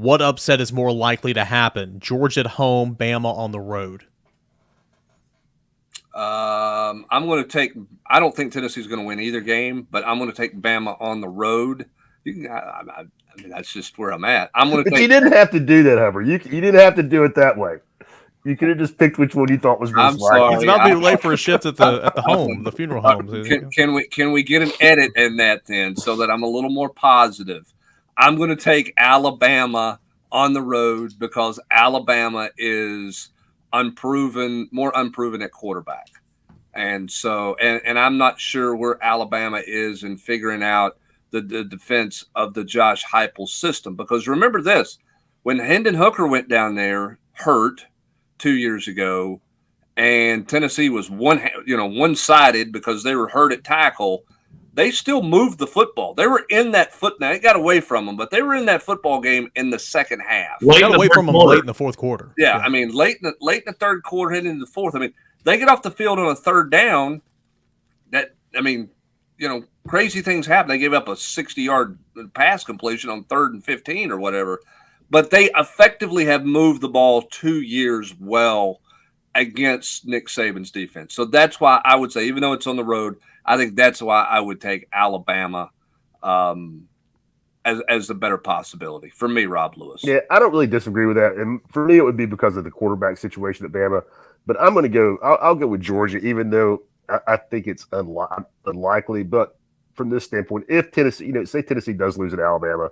What upset is more likely to happen? Georgia at home, Bama on the road. I'm going to take. I don't think Tennessee's going to win either game, but I'm going to take Bama on the road. I mean, that's just where I'm at. I'm going to. But you didn't have to do that, Huber. You didn't have to do it that way. You could have just picked which one you thought was most likely. He's about to be late for a shift at the home, the funeral home. Can we get an edit in that then, so that I'm a little more positive? I'm going to take Alabama on the road because Alabama is more unproven at quarterback. And so, and I'm not sure where Alabama is in figuring out the defense of the Josh Heupel system. Because remember this, when Hendon Hooker went down there hurt 2 years ago, and Tennessee was one-sided because they were hurt at tackle, they still moved the football. They were in that now it got away from them, but they were in that football game in the second half. They got away from them late in the fourth quarter. Yeah, I mean, late in the third quarter, heading into the fourth. I mean, they get off the field on a third down. Crazy things happen. They gave up a 60-yard pass completion on 3rd and 15 or whatever. But they effectively have moved the ball 2 years well against Nick Saban's defense. So that's why I would say, even though it's on the road, I think that's why I would take Alabama as the better possibility for me, Rob Lewis. Yeah, I don't really disagree with that. And for me, it would be because of the quarterback situation at Bama. But I'm going to go. I'll go with Georgia, even though I think it's unlikely. But from this standpoint, if Tennessee, say Tennessee does lose at Alabama,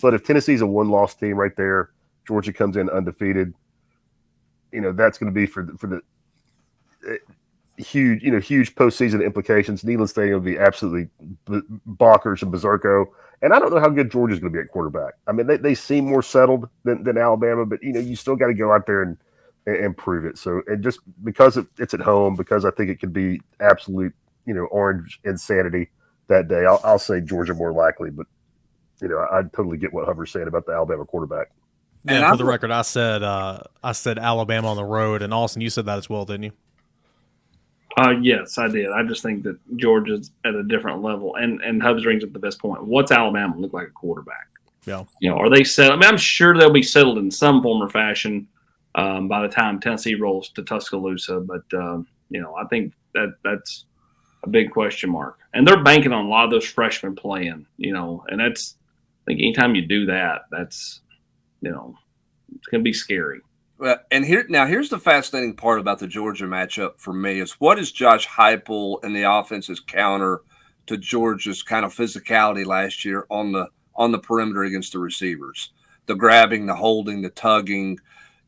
but if Tennessee's a one-loss team right there, Georgia comes in undefeated. That's going to be for the huge postseason implications. Neyland Stadium will be absolutely bonkers and berserko. And I don't know how good Georgia's going to be at quarterback. I mean, they seem more settled than Alabama, but you still got to go out there and prove it. So, and just because it's at home, because I think it could be absolute, orange insanity that day, I'll say Georgia more likely. But I totally get what Huber's saying about the Alabama quarterback. And for the record, I said Alabama on the road, and Austin, you said that as well, didn't you? Yes, I did. I just think that Georgia's at a different level, and Hubs brings up the best point. What's Alabama look like a quarterback? Yeah, are they settled? I mean, I'm sure they'll be settled in some form or fashion by the time Tennessee rolls to Tuscaloosa. But I think that's a big question mark, and they're banking on a lot of those freshmen playing. And that's, I think anytime you do that, that's it's going to be scary. Well, and here's the fascinating part about the Georgia matchup for me is what is Josh Heupel and the offense's counter to Georgia's kind of physicality last year on the perimeter against the receivers, the grabbing, the holding, the tugging.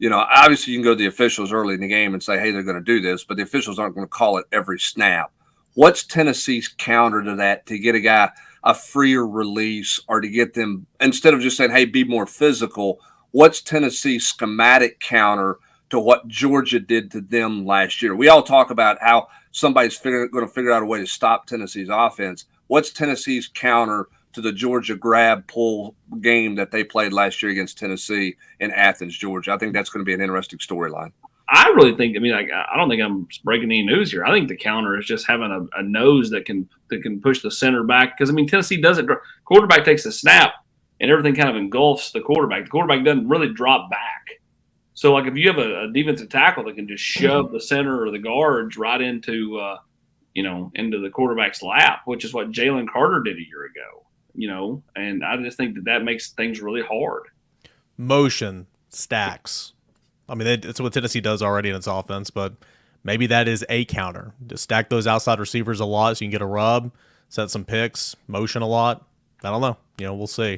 Obviously you can go to the officials early in the game and say, hey, they're going to do this, but the officials aren't going to call it every snap. What's Tennessee's counter to that to get a guy a freer release or to get them, instead of just saying, hey, be more physical, what's Tennessee's schematic counter to what Georgia did to them last year? We all talk about how somebody's going to figure out a way to stop Tennessee's offense. What's Tennessee's counter to the Georgia grab pull game that they played last year against Tennessee in Athens, Georgia? I think that's going to be an interesting storyline. I really think. I mean, I don't think I'm breaking any news here. I think the counter is just having a nose that can push the center back. Because Tennessee doesn't. Quarterback takes the snap, and everything kind of engulfs the quarterback. The quarterback doesn't really drop back. So, if you have a defensive tackle that can just shove the center or the guards right into the quarterback's lap, which is what Jalen Carter did a year ago. And I just think that makes things really hard. Motion stacks. I mean, that's what Tennessee does already in its offense, but maybe that is a counter. Just stack those outside receivers a lot so you can get a rub, set some picks, motion a lot. I don't know. We'll see.